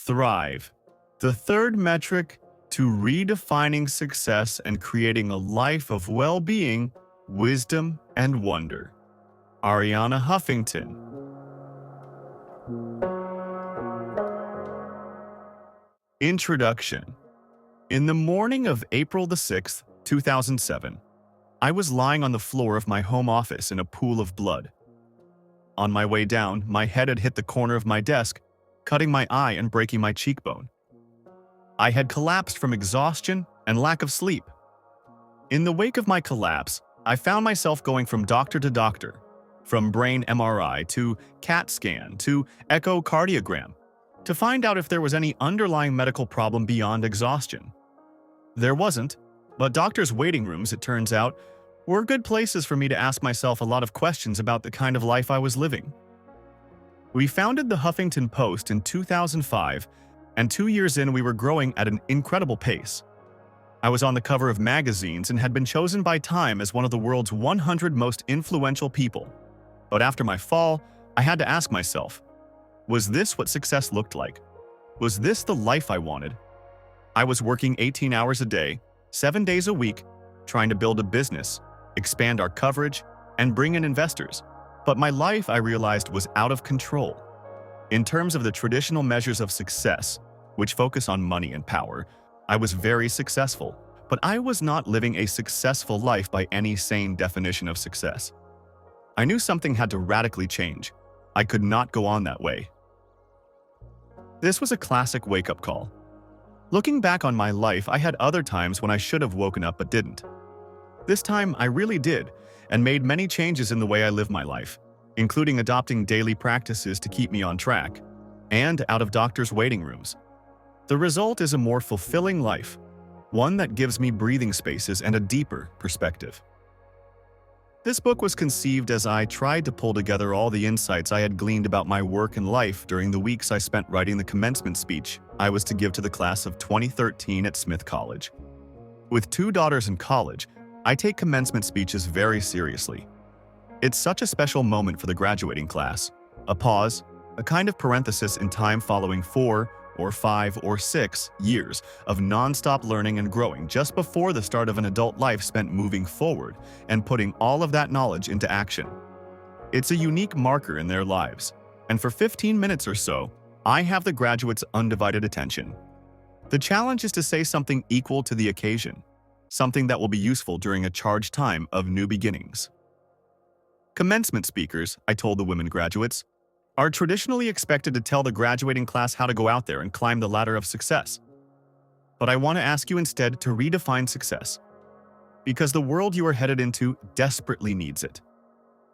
Thrive. The third metric to redefining success and creating a life of well-being, wisdom, and wonder. Arianna Huffington. Introduction. In the morning of April the 6th, 2007, I was lying on the floor of my home office in a pool of blood. On my way down, my head had hit the corner of my desk, cutting my eye and breaking my cheekbone. I had collapsed from exhaustion and lack of sleep. In the wake of my collapse, I found myself going from doctor to doctor, from brain MRI to CAT scan to echocardiogram, to find out if there was any underlying medical problem beyond exhaustion. There wasn't, but doctors' waiting rooms, it turns out, were good places for me to ask myself a lot of questions about the kind of life I was living. We founded the Huffington Post in 2005, and 2 years in we were growing at an incredible pace. I was on the cover of magazines and had been chosen by Time as one of the world's 100 most influential people. But after my fall, I had to ask myself, was this what success looked like? Was this the life I wanted? I was working 18 hours a day, 7 days a week, trying to build a business, expand our coverage, and bring in investors. But my life, I realized, was out of control. In terms of the traditional measures of success, which focus on money and power, I was very successful, but I was not living a successful life by any sane definition of success. I knew something had to radically change. I could not go on that way. This was a classic wake-up call. Looking back on my life, I had other times when I should have woken up but didn't. This time, I really did, and made many changes in the way I live my life, including adopting daily practices to keep me on track, and out of doctors' waiting rooms. The result is a more fulfilling life, one that gives me breathing spaces and a deeper perspective. This book was conceived as I tried to pull together all the insights I had gleaned about my work and life during the weeks I spent writing the commencement speech I was to give to the class of 2013 at Smith College. With 2 daughters in college, I take commencement speeches very seriously. It's such a special moment for the graduating class, a pause, a kind of parenthesis in time following 4 or 5 or 6 years of non-stop learning and growing just before the start of an adult life spent moving forward and putting all of that knowledge into action. It's a unique marker in their lives, and for 15 minutes or so, I have the graduates' undivided attention. The challenge is to say something equal to the occasion, something that will be useful during a charged time of new beginnings. Commencement speakers, I told the women graduates, are traditionally expected to tell the graduating class how to go out there and climb the ladder of success. But I want to ask you instead to redefine success. Because the world you are headed into desperately needs it.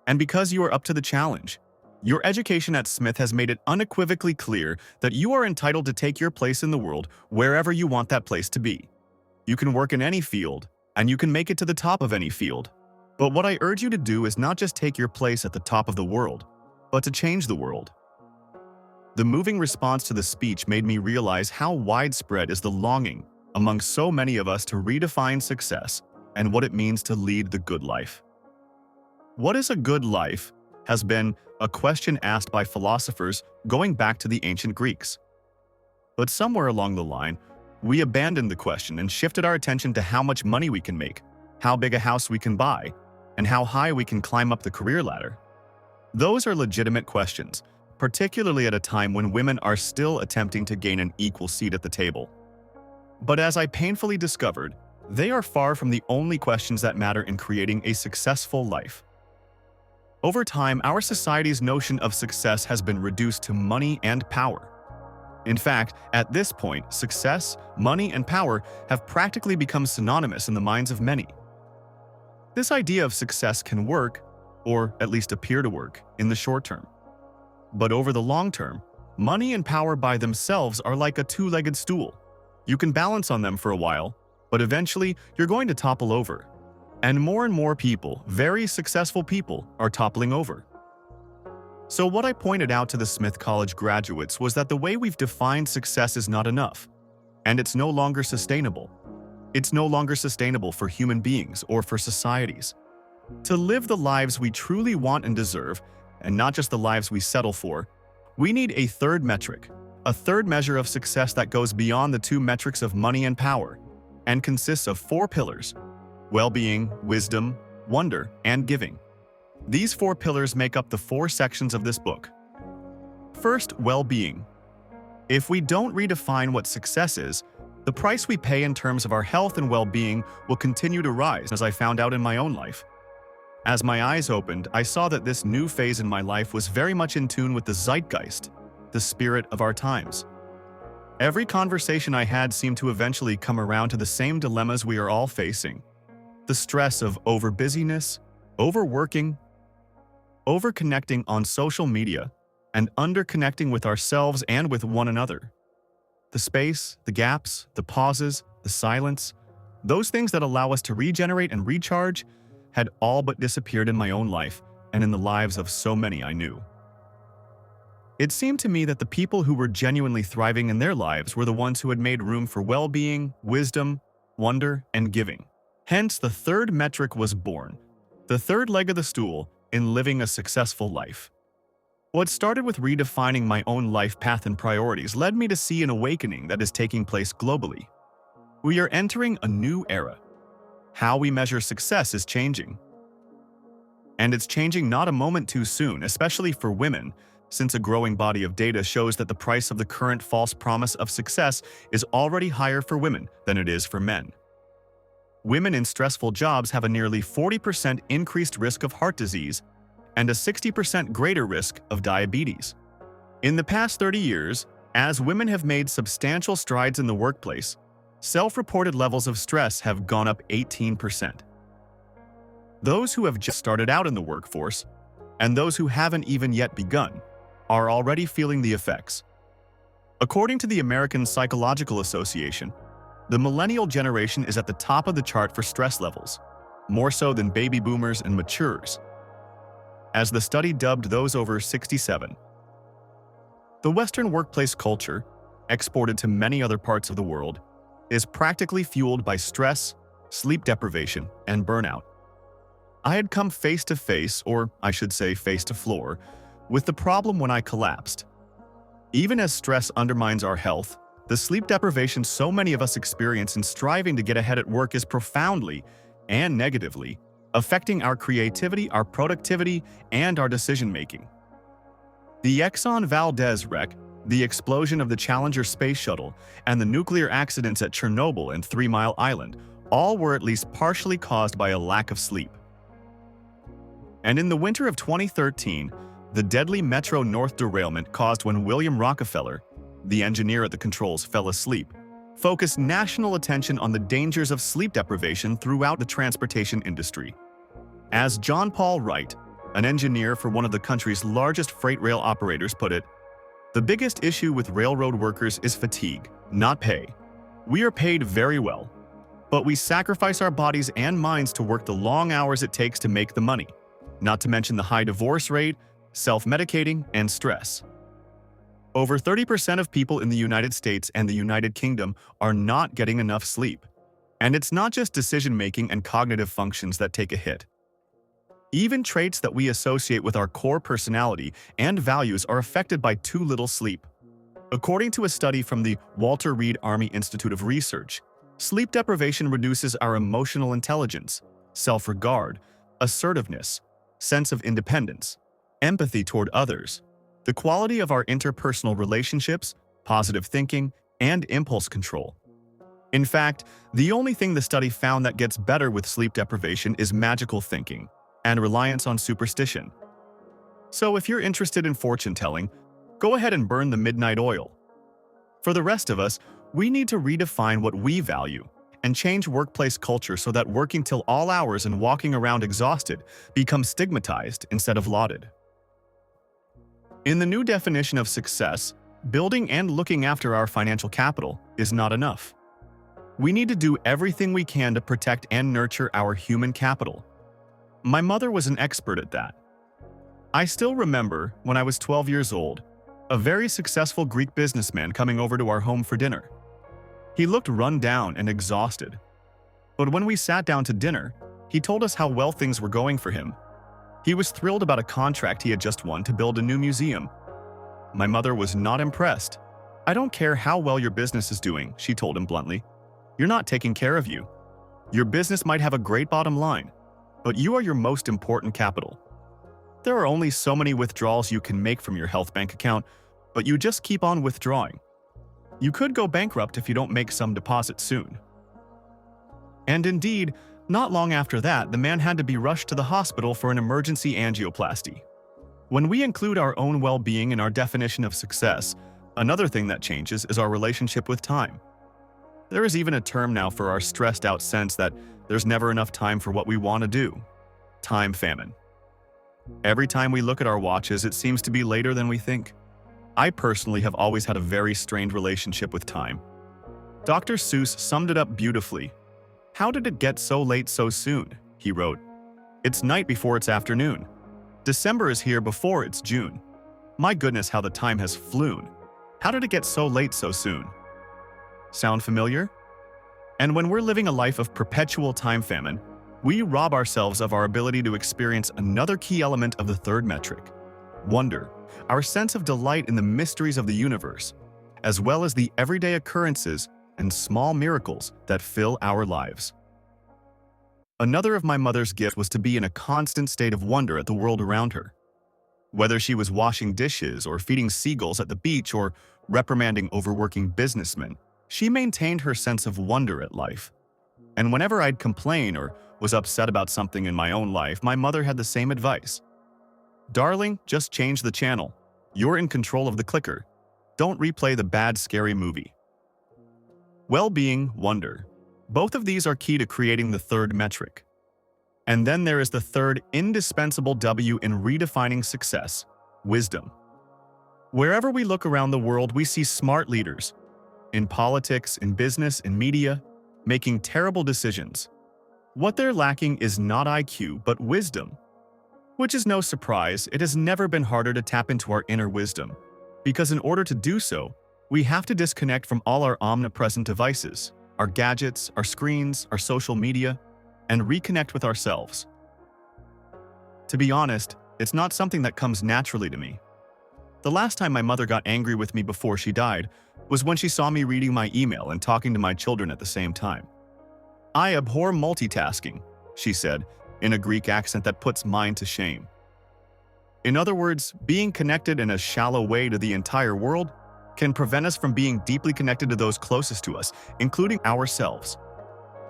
And because you are up to the challenge. Your education at Smith has made it unequivocally clear that you are entitled to take your place in the world wherever you want that place to be. You can work in any field, and you can make it to the top of any field. But what I urge you to do is not just take your place at the top of the world, but to change the world. The moving response to the speech made me realize how widespread is the longing among so many of us to redefine success and what it means to lead the good life. What is a good life has been a question asked by philosophers going back to the ancient Greeks. But somewhere along the line, we abandoned the question and shifted our attention to how much money we can make, how big a house we can buy, and how high we can climb up the career ladder. Those are legitimate questions, particularly at a time when women are still attempting to gain an equal seat at the table. But as I painfully discovered, they are far from the only questions that matter in creating a successful life. Over time, our society's notion of success has been reduced to money and power. In fact, at this point, success, money, and power have practically become synonymous in the minds of many. This idea of success can work, or at least appear to work, in the short term. But over the long term, money and power by themselves are like a two-legged stool. You can balance on them for a while, but eventually you're going to topple over. And more people, very successful people, are toppling over. So what I pointed out to the Smith College graduates was that the way we've defined success is not enough, and it's no longer sustainable. It's no longer sustainable for human beings or for societies. To live the lives we truly want and deserve, and not just the lives we settle for, we need a third metric, a third measure of success that goes beyond the two metrics of money and power, and consists of 4 pillars: well-being, wisdom, wonder, and giving. These 4 pillars make up the 4 sections of this book. First, well-being. If we don't redefine what success is, the price we pay in terms of our health and well-being will continue to rise, as I found out in my own life. As my eyes opened, I saw that this new phase in my life was very much in tune with the zeitgeist, the spirit of our times. Every conversation I had seemed to eventually come around to the same dilemmas we are all facing: the stress of overbusyness, overworking, overconnecting on social media, and underconnecting with ourselves and with one another. The space, the gaps, the pauses, the silence, those things that allow us to regenerate and recharge, had all but disappeared in my own life and in the lives of so many I knew. It seemed to me that the people who were genuinely thriving in their lives were the ones who had made room for well-being, wisdom, wonder, and giving. Hence, the third metric was born, the third leg of the stool in living a successful life. What started with redefining my own life path and priorities led me to see an awakening that is taking place globally. We are entering a new era. How we measure success is changing. And it's changing not a moment too soon, especially for women, since a growing body of data shows that the price of the current false promise of success is already higher for women than it is for men. Women in stressful jobs have a nearly 40% increased risk of heart disease and a 60% greater risk of diabetes. In the past 30 years, as women have made substantial strides in the workplace, self-reported levels of stress have gone up 18%. Those who have just started out in the workforce, and those who haven't even yet begun, are already feeling the effects. According to the American Psychological Association, the millennial generation is at the top of the chart for stress levels, more so than baby boomers and maturers, as the study dubbed those over 67. The Western workplace culture, exported to many other parts of the world, is practically fueled by stress, sleep deprivation, and burnout. I had come face to face, or I should say face to floor, with the problem when I collapsed. Even as stress undermines our health, the sleep deprivation so many of us experience in striving to get ahead at work is profoundly and negatively affecting our creativity, our productivity, and our decision-making. The Exxon Valdez wreck, the explosion of the Challenger space shuttle, and the nuclear accidents at Chernobyl and 3 Mile Island all were at least partially caused by a lack of sleep. And in the winter of 2013, the deadly Metro North derailment caused when William Rockefeller, the engineer at the controls, fell asleep, focused national attention on the dangers of sleep deprivation throughout the transportation industry. As John Paul Wright, an engineer for one of the country's largest freight rail operators, put it, "The biggest issue with railroad workers is fatigue, not pay. We are paid very well, but we sacrifice our bodies and minds to work the long hours it takes to make the money, not to mention the high divorce rate, self-medicating, and stress." Over 30% of people in the United States and the United Kingdom are not getting enough sleep. And it's not just decision-making and cognitive functions that take a hit. Even traits that we associate with our core personality and values are affected by too little sleep. According to a study from the Walter Reed Army Institute of Research, sleep deprivation reduces our emotional intelligence, self-regard, assertiveness, sense of independence, empathy toward others, the quality of our interpersonal relationships, positive thinking, and impulse control. In fact, the only thing the study found that gets better with sleep deprivation is magical thinking and reliance on superstition. So if you're interested in fortune-telling, go ahead and burn the midnight oil. For the rest of us, we need to redefine what we value and change workplace culture so that working till all hours and walking around exhausted becomes stigmatized instead of lauded. In the new definition of success, building and looking after our financial capital is not enough. We need to do everything we can to protect and nurture our human capital. My mother was an expert at that. I still remember, when I was 12 years old, a very successful Greek businessman coming over to our home for dinner. He looked run down and exhausted. But when we sat down to dinner, he told us how well things were going for him. He was thrilled about a contract he had just won to build a new museum. My mother was not impressed. "I don't care how well your business is doing," she told him bluntly. "You're not taking care of you. Your business might have a great bottom line, but you are your most important capital. There are only so many withdrawals you can make from your health bank account, but you just keep on withdrawing. You could go bankrupt if you don't make some deposit soon." And indeed, not long after that, the man had to be rushed to the hospital for an emergency angioplasty. When we include our own well-being in our definition of success, another thing that changes is our relationship with time. There is even a term now for our stressed-out sense that there's never enough time for what we want to do: time famine. Every time we look at our watches, it seems to be later than we think. I personally have always had a very strained relationship with time. Dr. Seuss summed it up beautifully. "How did it get so late so soon?" he wrote. "It's night before it's afternoon. December is here before it's June. My goodness, how the time has flown. How did it get so late so soon?" Sound familiar? And when we're living a life of perpetual time famine, we rob ourselves of our ability to experience another key element of the third metric: wonder, our sense of delight in the mysteries of the universe, as well as the everyday occurrences and small miracles that fill our lives. Another of my mother's gifts was to be in a constant state of wonder at the world around her. Whether she was washing dishes or feeding seagulls at the beach or reprimanding overworking businessmen, she maintained her sense of wonder at life. And whenever I'd complain or was upset about something in my own life, my mother had the same advice. "Darling, just change the channel. You're in control of the clicker. Don't replay the bad, scary movie." Well-being, wonder. Both of these are key to creating the third metric. And then there is the third indispensable W in redefining success: wisdom. Wherever we look around the world, we see smart leaders, in politics, in business, in media, making terrible decisions. What they're lacking is not IQ, but wisdom. Which is no surprise, it has never been harder to tap into our inner wisdom, because in order to do so, we have to disconnect from all our omnipresent devices, our gadgets, our screens, our social media, and reconnect with ourselves. To be honest, it's not something that comes naturally to me. The last time my mother got angry with me before she died was when she saw me reading my email and talking to my children at the same time. "I abhor multitasking," she said, in a Greek accent that puts mine to shame. In other words, being connected in a shallow way to the entire world can prevent us from being deeply connected to those closest to us, including ourselves.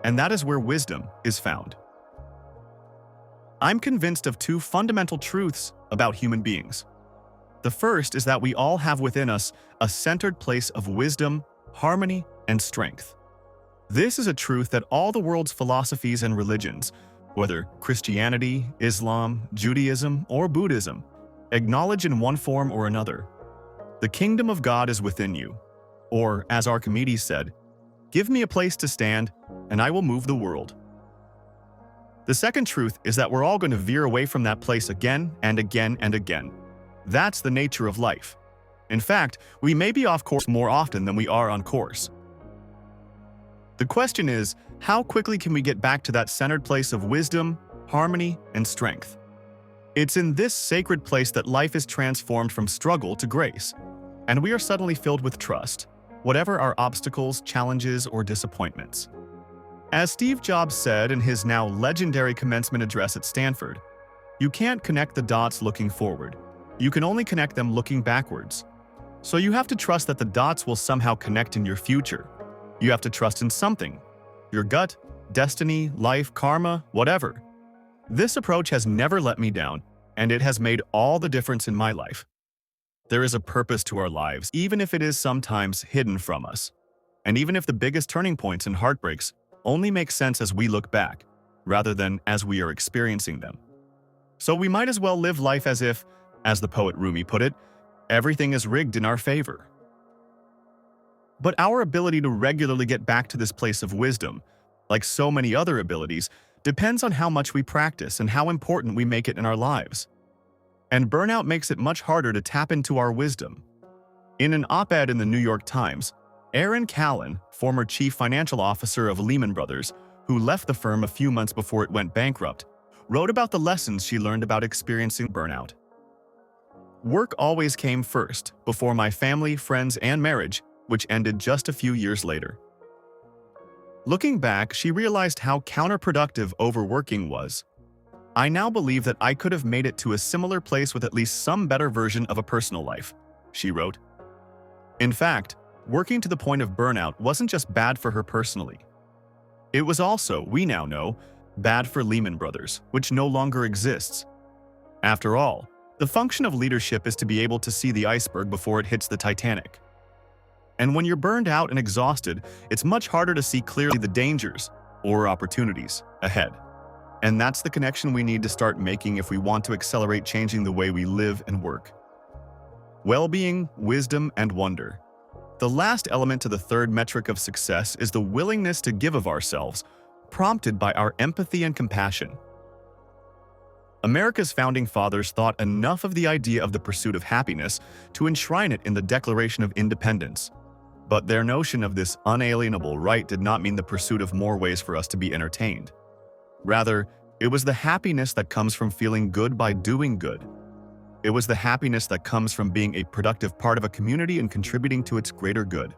And that is where wisdom is found. I'm convinced of two fundamental truths about human beings. The first is that we all have within us a centered place of wisdom, harmony, and strength. This is a truth that all the world's philosophies and religions, whether Christianity, Islam, Judaism, or Buddhism, acknowledge in one form or another. The kingdom of God is within you. Or, as Archimedes said, "Give me a place to stand, and I will move the world." The second truth is that we're all going to veer away from that place again and again and again. That's the nature of life. In fact, we may be off course more often than we are on course. The question is, how quickly can we get back to that centered place of wisdom, harmony, and strength? It's in this sacred place that life is transformed from struggle to grace, and we are suddenly filled with trust, whatever our obstacles, challenges, or disappointments. As Steve Jobs said in his now legendary commencement address at Stanford, "You can't connect the dots looking forward. You can only connect them looking backwards. So you have to trust that the dots will somehow connect in your future. You have to trust in something. Your gut, destiny, life, karma, whatever." This approach has never let me down, and it has made all the difference in my life. There is a purpose to our lives, even if it is sometimes hidden from us. And even if the biggest turning points and heartbreaks only make sense as we look back, rather than as we are experiencing them. So we might as well live life as if, as the poet Rumi put it, everything is rigged in our favor. But our ability to regularly get back to this place of wisdom, like so many other abilities, depends on how much we practice and how important we make it in our lives. And burnout makes it much harder to tap into our wisdom. In an op-ed in the New York Times, Erin Callan, former chief financial officer of Lehman Brothers, who left the firm a few months before it went bankrupt, wrote about the lessons she learned about experiencing burnout. Work always came first, before my family, friends, and marriage, which ended just a few years later. Looking back, she realized how counterproductive overworking was. I now believe that I could have made it to a similar place with at least some better version of a personal life, she wrote. In fact, working to the point of burnout wasn't just bad for her personally. It was also, we now know, bad for Lehman Brothers, which no longer exists. After all, the function of leadership is to be able to see the iceberg before it hits the Titanic. And when you're burned out and exhausted, it's much harder to see clearly the dangers or opportunities ahead. And that's the connection we need to start making if we want to accelerate changing the way we live and work. Well-being, wisdom, and wonder. The last element to the third metric of success is the willingness to give of ourselves, prompted by our empathy and compassion. America's founding fathers thought enough of the idea of the pursuit of happiness to enshrine it in the Declaration of Independence. But their notion of this unalienable right did not mean the pursuit of more ways for us to be entertained. Rather, it was the happiness that comes from feeling good by doing good. It was the happiness that comes from being a productive part of a community and contributing to its greater good.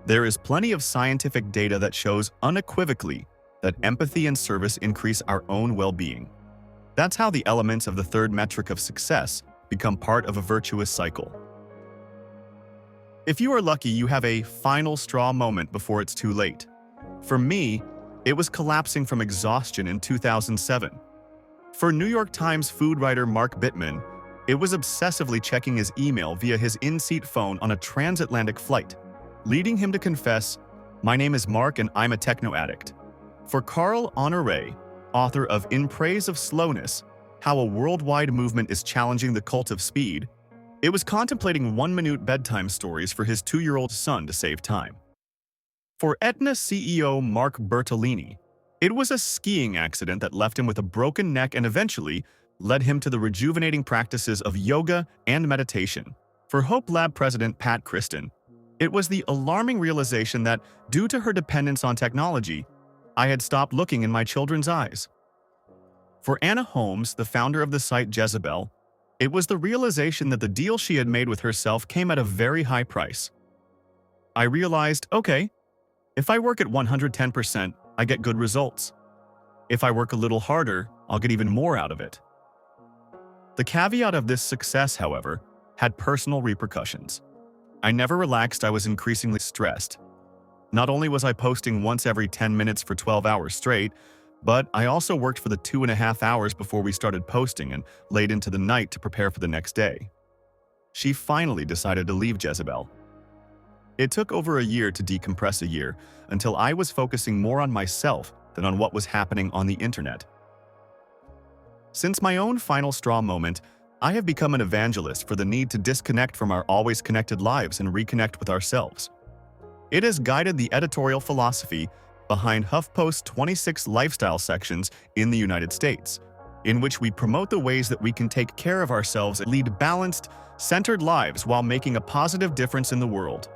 There is plenty of scientific data that shows unequivocally that empathy and service increase our own well-being. That's how the elements of the third metric of success become part of a virtuous cycle. If you are lucky, you have a final straw moment before it's too late. For me, it was collapsing from exhaustion in 2007. For New York Times food writer Mark Bittman, it was obsessively checking his email via his in-seat phone on a transatlantic flight, leading him to confess, "My name is Mark and I'm a techno addict." For Carl Honoré, author of In Praise of Slowness, How a Worldwide Movement is Challenging the Cult of Speed, it was contemplating 1-minute bedtime stories for his 2-year-old son to save time. For Aetna CEO Mark Bertolini, it was a skiing accident that left him with a broken neck and eventually led him to the rejuvenating practices of yoga and meditation. For Hope Lab president Pat Kristen, it was the alarming realization that, due to her dependence on technology, I had stopped looking in my children's eyes. For Anna Holmes, the founder of the site Jezebel, it was the realization that the deal she had made with herself came at a very high price. I realized, okay, if I work at 110%, I get good results. If I work a little harder, I'll get even more out of it. The caveat of this success, however, had personal repercussions. I never relaxed. I was increasingly stressed. Not only was I posting once every 10 minutes for 12 hours straight, but I also worked for the 2.5 hours before we started posting and late into the night to prepare for the next day. She finally decided to leave Jezebel. It took over a year to decompress a year, until I was focusing more on myself than on what was happening on the internet. Since my own final straw moment, I have become an evangelist for the need to disconnect from our always connected lives and reconnect with ourselves. It has guided the editorial philosophy behind HuffPost's 26 lifestyle sections in the United States, in which we promote the ways that we can take care of ourselves and lead balanced, centered lives while making a positive difference in the world.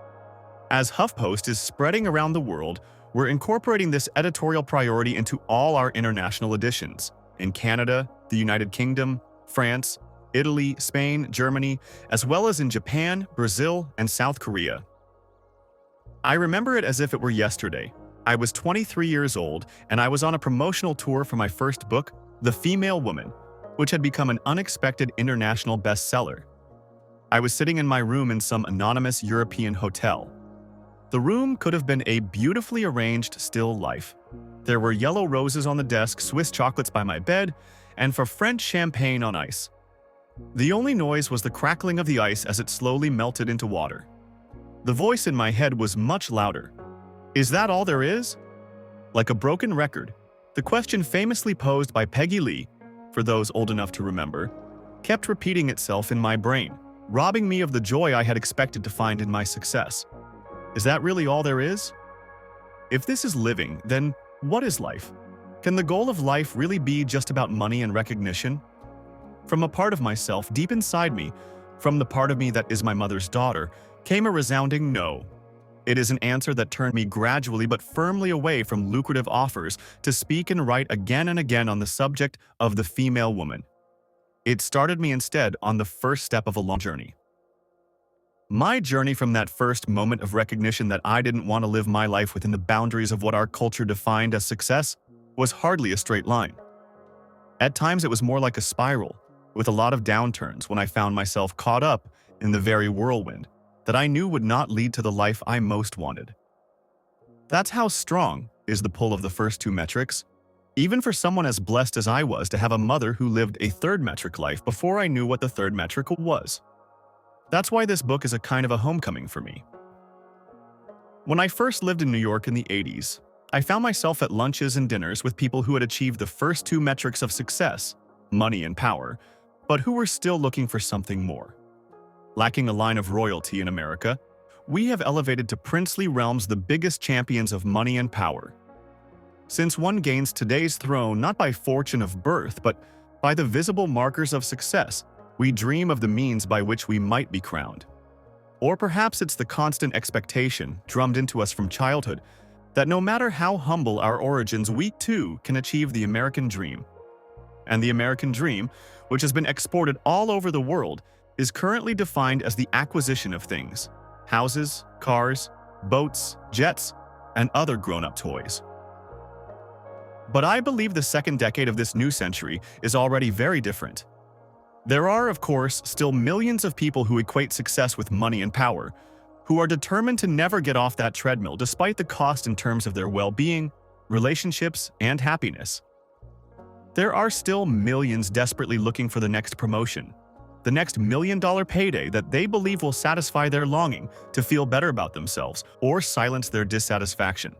As HuffPost is spreading around the world, we're incorporating this editorial priority into all our international editions in Canada, the United Kingdom, France, Italy, Spain, Germany, as well as in Japan, Brazil, and South Korea. I remember it as if it were yesterday. I was 23 years old, and I was on a promotional tour for my first book, The Female Woman, which had become an unexpected international bestseller. I was sitting in my room in some anonymous European hotel. The room could have been a beautifully arranged still life. There were yellow roses on the desk, Swiss chocolates by my bed, and for French champagne on ice. The only noise was the crackling of the ice as it slowly melted into water. The voice in my head was much louder. Is that all there is? Like a broken record, the question famously posed by Peggy Lee, for those old enough to remember, kept repeating itself in my brain, robbing me of the joy I had expected to find in my success. Is that really all there is? If this is living, then what is life? Can the goal of life really be just about money and recognition? From a part of myself deep inside me, from the part of me that is my mother's daughter, came a resounding no. It is an answer that turned me gradually but firmly away from lucrative offers to speak and write again and again on the subject of the female woman. It started me instead on the first step of a long journey. My journey from that first moment of recognition that I didn't want to live my life within the boundaries of what our culture defined as success was hardly a straight line. At times it was more like a spiral, with a lot of downturns when I found myself caught up in the very whirlwind that I knew would not lead to the life I most wanted. That's how strong is the pull of the first two metrics, even for someone as blessed as I was to have a mother who lived a third metric life before I knew what the third metric was. That's why this book is a kind of a homecoming for me. When I first lived in New York in the 80s, I found myself at lunches and dinners with people who had achieved the first two metrics of success, money and power, but who were still looking for something more. Lacking a line of royalty in America, we have elevated to princely realms the biggest champions of money and power. Since one gains today's throne not by fortune of birth, but by the visible markers of success, we dream of the means by which we might be crowned. Or perhaps it's the constant expectation, drummed into us from childhood, that no matter how humble our origins, we too can achieve the American dream. And the American dream, which has been exported all over the world, is currently defined as the acquisition of things: houses, cars, boats, jets, and other grown-up toys. But I believe the second decade of this new century is already very different. There are, of course, still millions of people who equate success with money and power, who are determined to never get off that treadmill despite the cost in terms of their well-being, relationships, and happiness. There are still millions desperately looking for the next promotion, the next million-dollar payday that they believe will satisfy their longing to feel better about themselves or silence their dissatisfaction.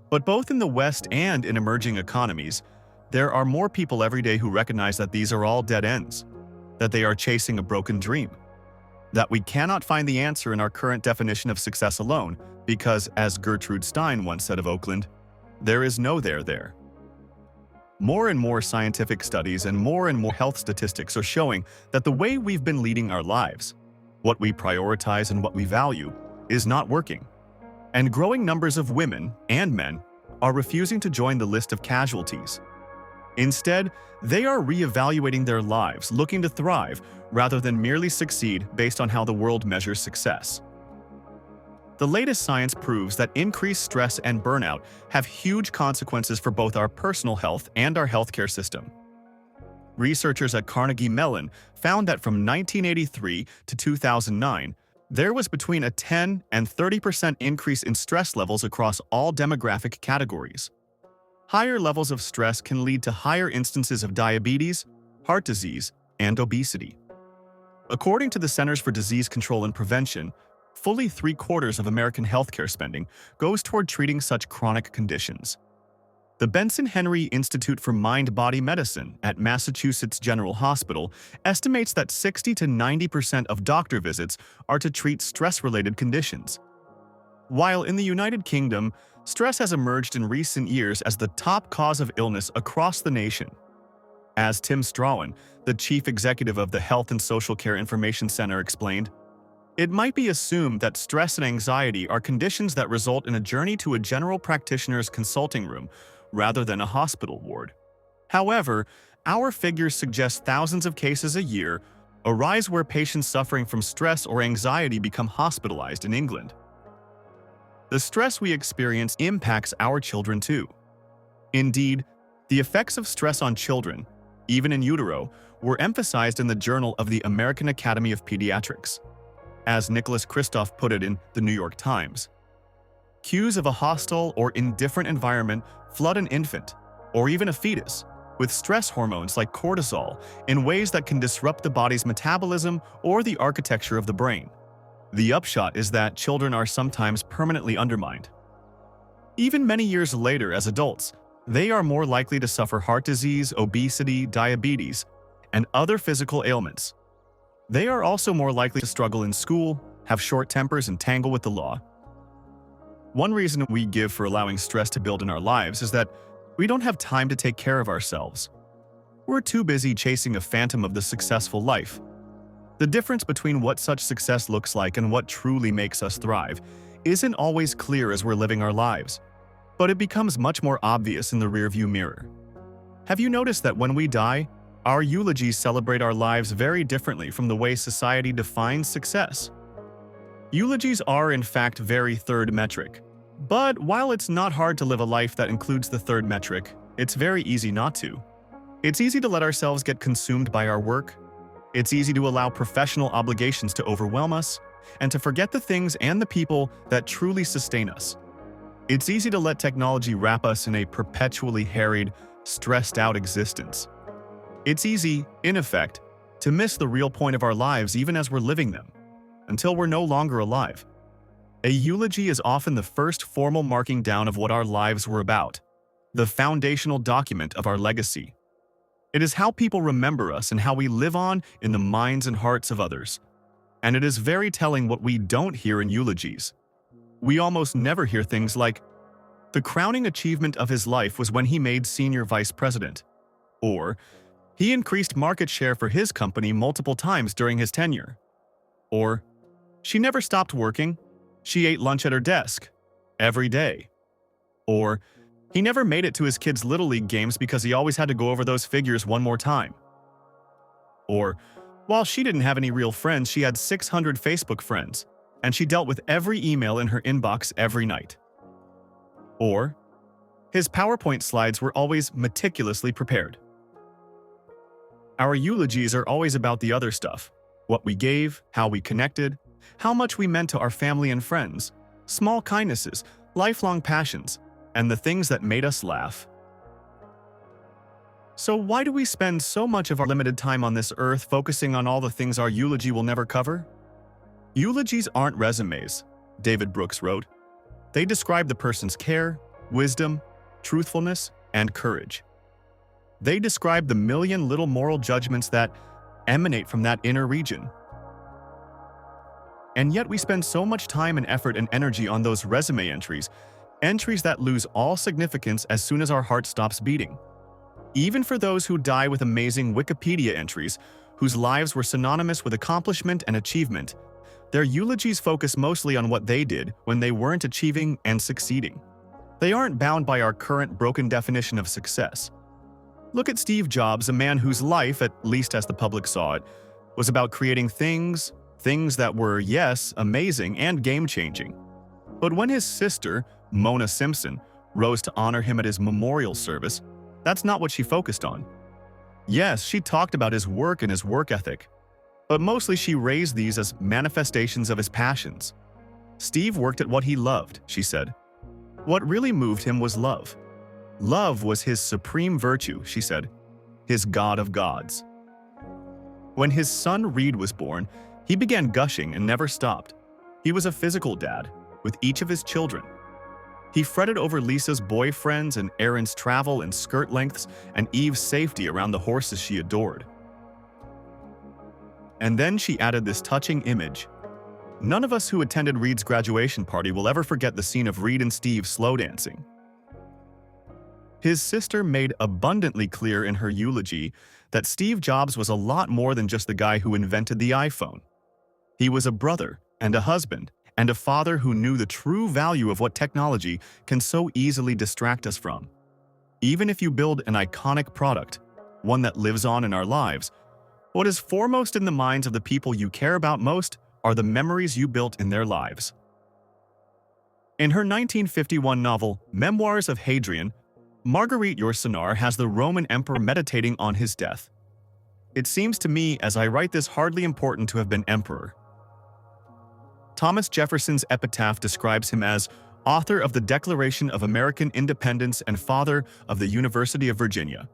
But both in the West and in emerging economies, there are more people every day who recognize that these are all dead ends, that they are chasing a broken dream, that we cannot find the answer in our current definition of success alone because, as Gertrude Stein once said of Oakland, there is no there. More and more scientific studies and more health statistics are showing that the way we've been leading our lives, what we prioritize and what we value, is not working. And growing numbers of women and men are refusing to join the list of casualties. Instead, they are reevaluating their lives, looking to thrive rather than merely succeed based on how the world measures success. The latest science proves that increased stress and burnout have huge consequences for both our personal health and our healthcare system. Researchers at Carnegie Mellon found that from 1983 to 2009, there was between a 10 and 30% increase in stress levels across all demographic categories. Higher levels of stress can lead to higher instances of diabetes, heart disease, and obesity. According to the Centers for Disease Control and Prevention, fully 3/4 of American healthcare spending goes toward treating such chronic conditions. The Benson Henry Institute for Mind-Body Medicine at Massachusetts General Hospital estimates that 60 to 90% of doctor visits are to treat stress-related conditions. While in the United Kingdom, stress has emerged in recent years as the top cause of illness across the nation. As Tim Strawn, the chief executive of the Health and Social Care Information Center, explained, it might be assumed that stress and anxiety are conditions that result in a journey to a general practitioner's consulting room rather than a hospital ward. However, our figures suggest thousands of cases a year arise where patients suffering from stress or anxiety become hospitalized in England. The stress we experience impacts our children too. Indeed, the effects of stress on children, even in utero, were emphasized in the Journal of the American Academy of Pediatrics. As Nicholas Kristof put it in the New York Times, cues of a hostile or indifferent environment flood an infant, or even a fetus, with stress hormones like cortisol in ways that can disrupt the body's metabolism or the architecture of the brain. The upshot is that children are sometimes permanently undermined. Even many years later as adults, they are more likely to suffer heart disease, obesity, diabetes, and other physical ailments. They are also more likely to struggle in school, have short tempers, and tangle with the law. One reason we give for allowing stress to build in our lives is that we don't have time to take care of ourselves. We're too busy chasing a phantom of the successful life. The difference between what such success looks like and what truly makes us thrive isn't always clear as we're living our lives, but it becomes much more obvious in the rearview mirror. Have you noticed that when we die, Our eulogies celebrate our lives very differently from the way society defines success. Eulogies are, in fact, very third metric. But while it's not hard to live a life that includes the third metric, it's very easy not to. It's easy to let ourselves get consumed by our work. It's easy to allow professional obligations to overwhelm us, and to forget the things and the people that truly sustain us. It's easy to let technology wrap us in a perpetually harried, stressed-out existence. It's easy, in effect, to miss the real point of our lives even as we're living them, until we're no longer alive. A eulogy is often the first formal marking down of what our lives were about, the foundational document of our legacy. It is how people remember us and how we live on in the minds and hearts of others. And it is very telling what we don't hear in eulogies. We almost never hear things like, "The crowning achievement of his life was when he made senior vice president," or "He increased market share for his company multiple times during his tenure," or "She never stopped working. She ate lunch at her desk every day," or "He never made it to his kids' Little League games because he always had to go over those figures one more time," or "While she didn't have any real friends, she had 600 Facebook friends, and she dealt with every email in her inbox every night," or "His PowerPoint slides were always meticulously prepared." Our eulogies are always about the other stuff: what we gave, how we connected, how much we meant to our family and friends, small kindnesses, lifelong passions, and the things that made us laugh. So why do we spend so much of our limited time on this earth focusing on all the things our eulogy will never cover? Eulogies aren't resumes, David Brooks wrote. They describe the person's care, wisdom, truthfulness, and courage. They describe the million little moral judgments that emanate from that inner region. And yet we spend so much time and effort and energy on those resume entries that lose all significance as soon as our heart stops beating. Even for those who die with amazing Wikipedia entries, whose lives were synonymous with accomplishment and achievement, their eulogies focus mostly on what they did when they weren't achieving and succeeding. They aren't bound by our current broken definition of success. Look at Steve Jobs, a man whose life, at least as the public saw it, was about creating things that were, yes, amazing and game-changing. But when his sister, Mona Simpson, rose to honor him at his memorial service, that's not what she focused on. Yes, she talked about his work and his work ethic, but mostly she raised these as manifestations of his passions. Steve worked at what he loved, she said. What really moved him was love. Love was his supreme virtue, she said, his god of gods. When his son Reed was born, he began gushing and never stopped. He was a physical dad, with each of his children. He fretted over Lisa's boyfriends and Aaron's travel and skirt lengths and Eve's safety around the horses she adored. And then she added this touching image. None of us who attended Reed's graduation party will ever forget the scene of Reed and Steve slow dancing. His sister made abundantly clear in her eulogy that Steve Jobs was a lot more than just the guy who invented the iPhone. He was a brother and a husband and a father who knew the true value of what technology can so easily distract us from. Even if you build an iconic product, one that lives on in our lives, what is foremost in the minds of the people you care about most are the memories you built in their lives. In her 1951 novel, Memoirs of Hadrian, Marguerite Yourcenar has the Roman emperor meditating on his death. It seems to me, as I write this, hardly important to have been emperor. Thomas Jefferson's epitaph describes him as author of the Declaration of American Independence and father of the University of Virginia.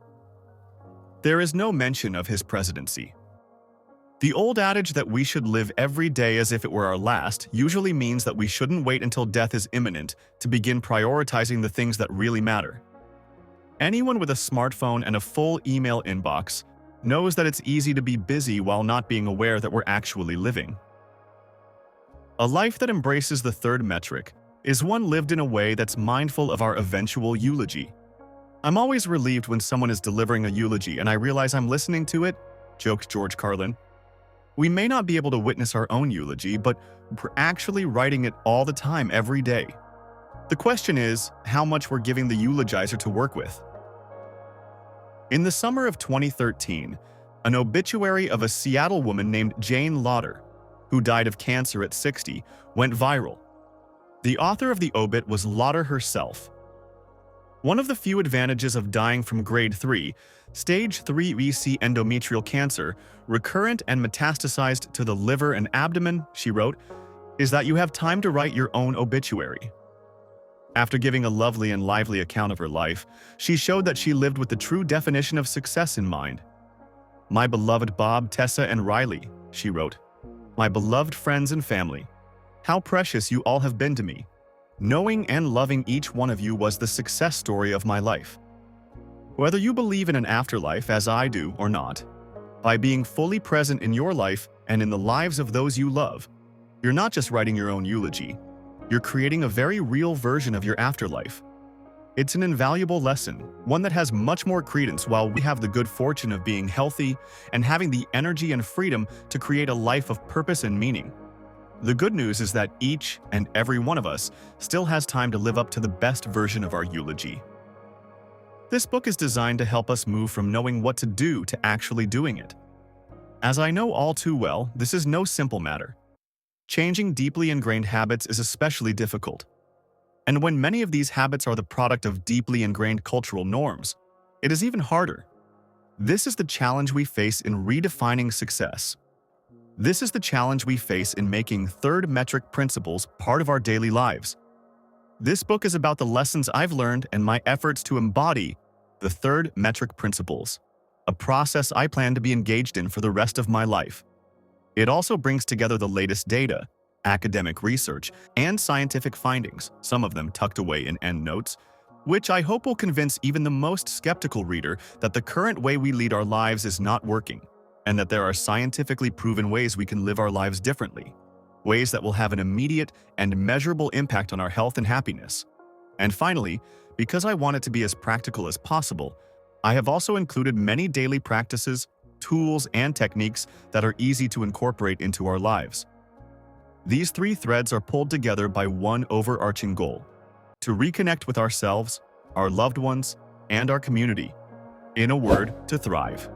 There is no mention of his presidency. The old adage that we should live every day as if it were our last usually means that we shouldn't wait until death is imminent to begin prioritizing the things that really matter. Anyone with a smartphone and a full email inbox knows that it's easy to be busy while not being aware that we're actually living. A life that embraces the third metric is one lived in a way that's mindful of our eventual eulogy. I'm always relieved when someone is delivering a eulogy and I realize I'm listening to it, joked George Carlin. We may not be able to witness our own eulogy, but we're actually writing it all the time, every day. The question is how much we're giving the eulogizer to work with. In the summer of 2013, an obituary of a Seattle woman named Jane Lauder, who died of cancer at 60, went viral. The author of the obit was Lauder herself. One of the few advantages of dying from grade 3, stage 3 EC endometrial cancer, recurrent and metastasized to the liver and abdomen, she wrote, is that you have time to write your own obituary. After giving a lovely and lively account of her life, she showed that she lived with the true definition of success in mind. "My beloved Bob, Tessa, and Riley," she wrote, "my beloved friends and family, how precious you all have been to me. Knowing and loving each one of you was the success story of my life. Whether you believe in an afterlife as I do or not, by being fully present in your life and in the lives of those you love, you're not just writing your own eulogy, you're creating a very real version of your afterlife. It's an invaluable lesson, one that has much more credence while we have the good fortune of being healthy and having the energy and freedom to create a life of purpose and meaning. The good news is that each and every one of us still has time to live up to the best version of our eulogy." This book is designed to help us move from knowing what to do to actually doing it. As I know all too well, this is no simple matter. Changing deeply ingrained habits is especially difficult. And when many of these habits are the product of deeply ingrained cultural norms, it is even harder. This is the challenge we face in redefining success. This is the challenge we face in making third metric principles part of our daily lives. This book is about the lessons I've learned and my efforts to embody the third metric principles, a process I plan to be engaged in for the rest of my life. It also brings together the latest data, academic research, and scientific findings, some of them tucked away in endnotes, which I hope will convince even the most skeptical reader that the current way we lead our lives is not working, and that there are scientifically proven ways we can live our lives differently, ways that will have an immediate and measurable impact on our health and happiness. And finally, because I want it to be as practical as possible, I have also included many daily practices, tools, and techniques that are easy to incorporate into our lives. These 3 threads are pulled together by one overarching goal: to reconnect with ourselves, our loved ones, and our community. In a word, to thrive.